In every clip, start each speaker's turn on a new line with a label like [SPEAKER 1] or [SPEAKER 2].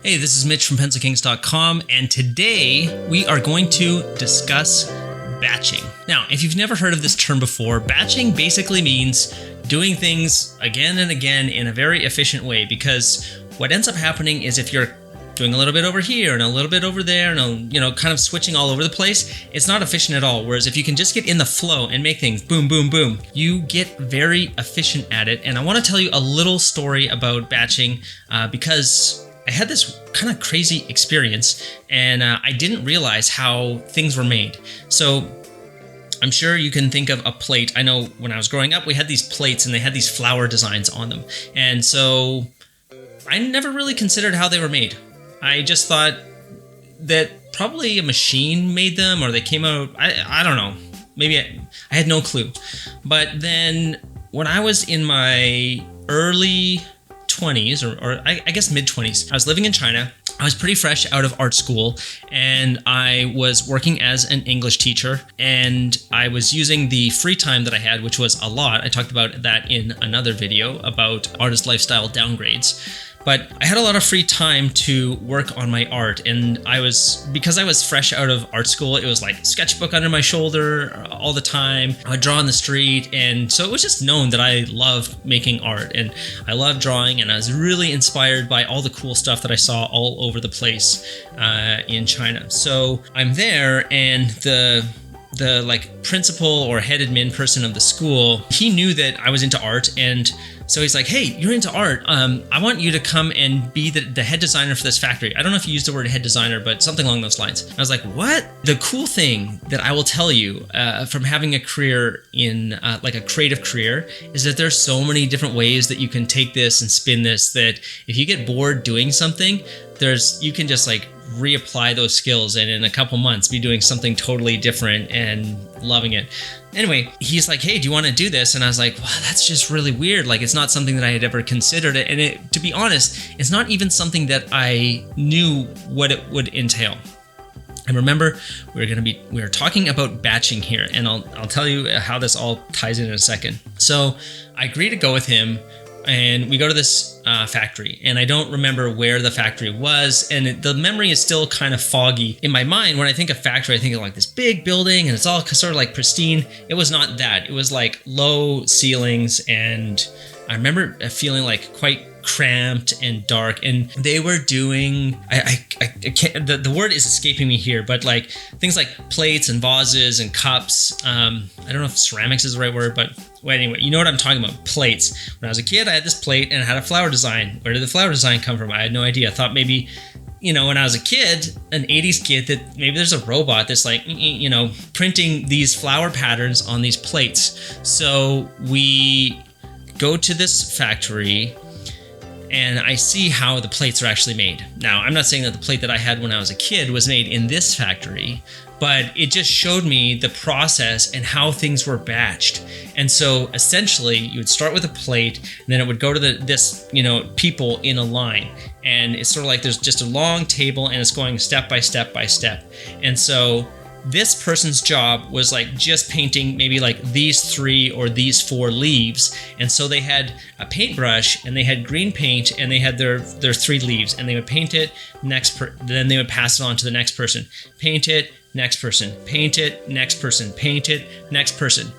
[SPEAKER 1] Hey, this is Mitch from PencilKings.com, and today we are going to discuss batching. Now, if you've never heard of this term before, batching basically means doing things again and again in a very efficient way, because what ends up happening is if you're doing a little bit over here and a little bit over there and kind of switching all over the place, it's not efficient at all. Whereas if you can just get in the flow and make things boom, boom, boom, you get very efficient at it. And I want to tell you a little story about batching because I had this kind of crazy experience and I didn't realize how things were made. So I'm sure you can think of a plate. I know when I was growing up, we had these plates and they had these flower designs on them. And so I never really considered how they were made. I just thought that probably a machine made them or they came out. I don't know. Maybe I had no clue. But then when I was in my early 20s or I guess mid 20s, I was living in China. I was pretty fresh out of art school and I was working as an English teacher, and I was using the free time that I had, which was a lot. I talked about that in another video about artist lifestyle downgrades. But I had a lot of free time to work on my art, and because I was fresh out of art school, it was like sketchbook under my shoulder all the time. I would draw on the street, and so it was just known that I loved making art, and I loved drawing, and I was really inspired by all the cool stuff that I saw all over the place in China. So I'm there, and the principal or head admin person of the school, he knew that I was into art, and so he's like, hey, you're into art. I want you to come and be the head designer for this factory. I don't know if you used the word head designer, but something along those lines. I was like, what? The cool thing that I will tell you from having a career in like a creative career is that there's so many different ways that you can take this and spin this, that if you get bored doing something, you can just like reapply those skills and in a couple months be doing something totally different and loving it. Anyway, he's like, hey, do you want to do this? And I was like, wow, that's just really weird. Like, it's not something that I had ever considered. And to be honest, it's not even something that I knew what it would entail. And remember, we were talking about batching here, and I'll tell you how this all ties in a second. So I agree to go with him, and we go to this factory, and I don't remember where the factory was, and the memory is still kind of foggy in my mind. When I think of factory, I think of like this big building and it's all sort of like pristine. It was not that. It was like low ceilings, and I remember feeling like quite cramped and dark, and they were doing I can't, the word is escaping me here, but like things like plates and vases and cups. I don't know if ceramics is the right word, but well, anyway, you know what I'm talking about. Plates. When I was a kid, I had this plate and it had a flower design. Where did the flower design come from? I had no idea. I thought maybe, when I was a kid, an 80s kid, that maybe there's a robot that's like, printing these flower patterns on these plates. So we go to this factory, and I see how the plates are actually made. Now, I'm not saying that the plate that I had when I was a kid was made in this factory, but it just showed me the process and how things were batched. And so essentially, you would start with a plate, and then it would go to this people in a line. And it's sort of like there's just a long table, and it's going step by step by step. And so this person's job was like just painting maybe like these 3 or these 4 leaves. And so they had a paintbrush, and they had green paint, and they had their 3 leaves, and they would paint it then they would pass it on to the next person. Paint it, next person. Paint it, next person. Paint it, next person.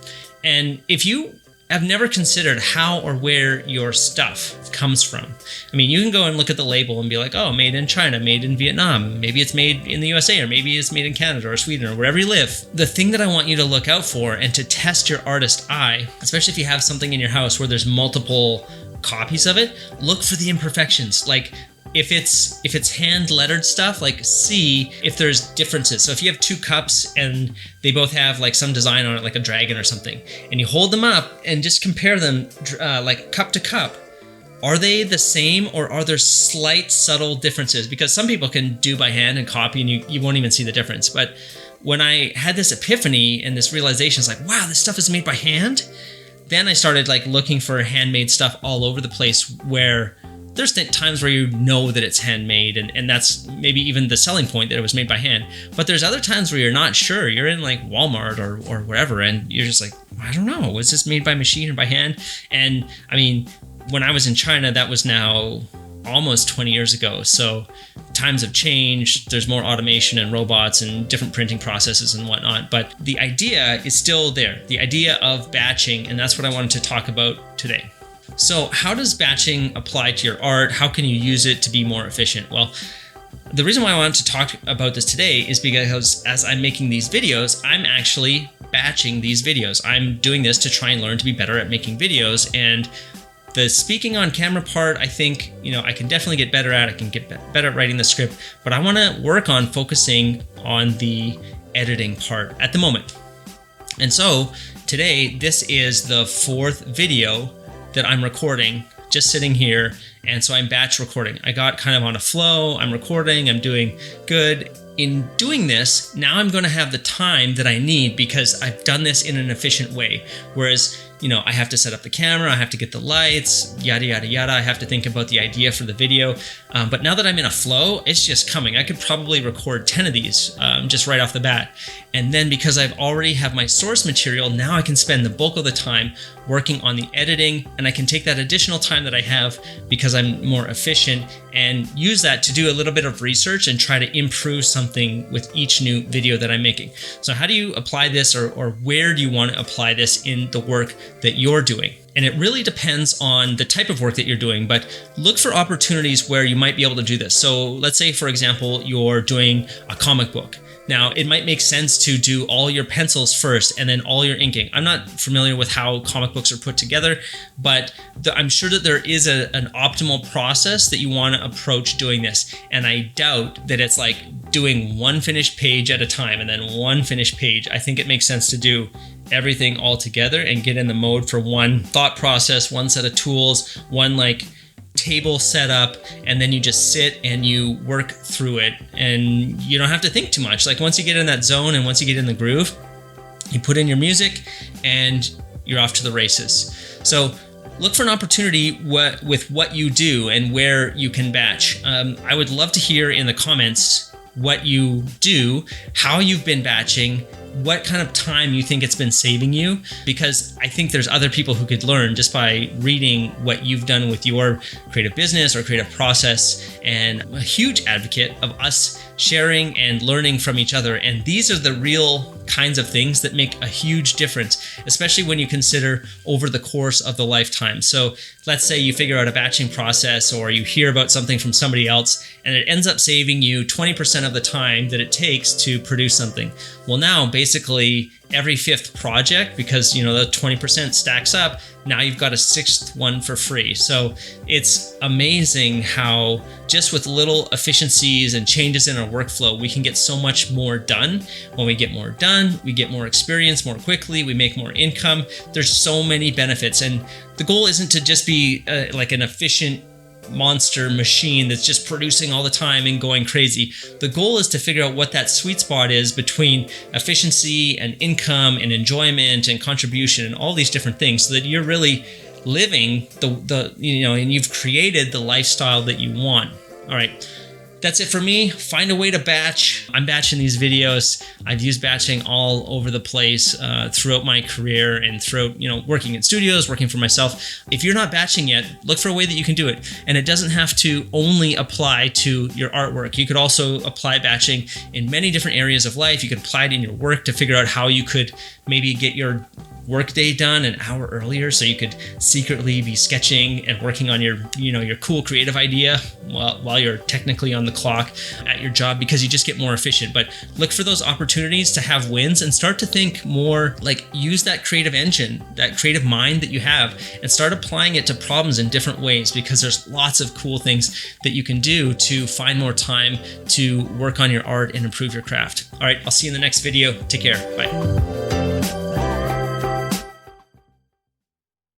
[SPEAKER 1] And if you have never considered how or where your stuff comes from, I mean, you can go and look at the label and be like, oh, made in China, made in Vietnam, maybe it's made in the USA, or maybe it's made in Canada or Sweden or wherever you live. The thing that I want you to look out for and to test your artist eye, especially if you have something in your house where there's multiple copies of it, look for the imperfections. Like, if it's hand lettered stuff, like see if there's differences. So if you have 2 cups and they both have like some design on it, like a dragon or something, and you hold them up and just compare them like cup to cup, are they the same, or are there slight subtle differences? Because some people can do by hand and copy, and you won't even see the difference. But when I had this epiphany and this realization, it's like, wow, this stuff is made by hand. Then I started like looking for handmade stuff all over the place, where there's times where you know that it's handmade, and that's maybe even the selling point, that it was made by hand. But there's other times where you're not sure. You're in like Walmart or wherever, and you're just like, I don't know, was this made by machine or by hand? And I mean, when I was in China, that was now almost 20 years ago. So times have changed. There's more automation and robots and different printing processes and whatnot. But the idea is still there, the idea of batching. And that's what I wanted to talk about today. So how does batching apply to your art? How can you use it to be more efficient? Well, the reason why I wanted to talk about this today is because as I'm making these videos, I'm actually batching these videos. I'm doing this to try and learn to be better at making videos. And the speaking on camera part, I think, I can definitely get better at. I can get better at writing the script, but I want to work on focusing on the editing part at the moment. And so today, this is the 4th video that I'm recording, just sitting here. And so I'm batch recording. I got kind of on a flow. I'm recording, I'm doing good. In doing this, now I'm going to have the time that I need because I've done this in an efficient way. Whereas, I have to set up the camera, I have to get the lights, yada, yada, yada. I have to think about the idea for the video. But now that I'm in a flow, it's just coming. I could probably record 10 of these just right off the bat. And then because I've already have my source material, now I can spend the bulk of the time working on the editing, and I can take that additional time that I have because I'm more efficient and use that to do a little bit of research and try to improve something with each new video that I'm making. So how do you apply this, or where do you want to apply this in the work that you're doing? And it really depends on the type of work that you're doing, but look for opportunities where you might be able to do this. So let's say, for example, you're doing a comic book. Now, it might make sense to do all your pencils first and then all your inking. I'm not familiar with how comic books are put together, but I'm sure that there is an optimal process that you want to approach doing this. And I doubt that it's like doing one finished page at a time and then one finished page. I think it makes sense to do everything all together and get in the mode for one thought process, one set of tools, one table set up, and then you just sit and you work through it, and you don't have to think too much. Once you get in that zone and once you get in the groove, you put in your music and you're off to the races. So look for an opportunity with what you do and where you can batch. I would love to hear in the comments what you do, how you've been batching, what kind of time you think it's been saving you, because I think there's other people who could learn just by reading what you've done with your creative business or creative process. And I'm a huge advocate of us sharing and learning from each other. And these are the real kinds of things that make a huge difference, especially when you consider over the course of the lifetime. So let's say you figure out a batching process, or you hear about something from somebody else, and it ends up saving you 20% of the time that it takes to produce something. Well, now basically every 5th project, because the 20% stacks up, now you've got a 6th one for free. So it's amazing how just with little efficiencies and changes in our workflow, we can get so much more done. When we get more done, we get more experience more quickly, we make more income. There's so many benefits. And the goal isn't to just be like an efficient monster machine that's just producing all the time and going crazy. The goal is to figure out what that sweet spot is between efficiency and income and enjoyment and contribution and all these different things, so that you're really living and you've created the lifestyle that you want. All right. That's it for me. Find a way to batch. I'm batching these videos. I've used batching all over the place throughout my career and throughout, working in studios, working for myself. If you're not batching yet, look for a way that you can do it. And it doesn't have to only apply to your artwork. You could also apply batching in many different areas of life. You could apply it in your work to figure out how you could maybe get your workday done an hour earlier, so you could secretly be sketching and working on your cool creative idea while you're technically on the clock at your job, because you just get more efficient. But look for those opportunities to have wins and start to think more, use that creative engine, that creative mind that you have, and start applying it to problems in different ways, because there's lots of cool things that you can do to find more time to work on your art and improve your craft. All right, I'll see you in the next video. Take care. Bye.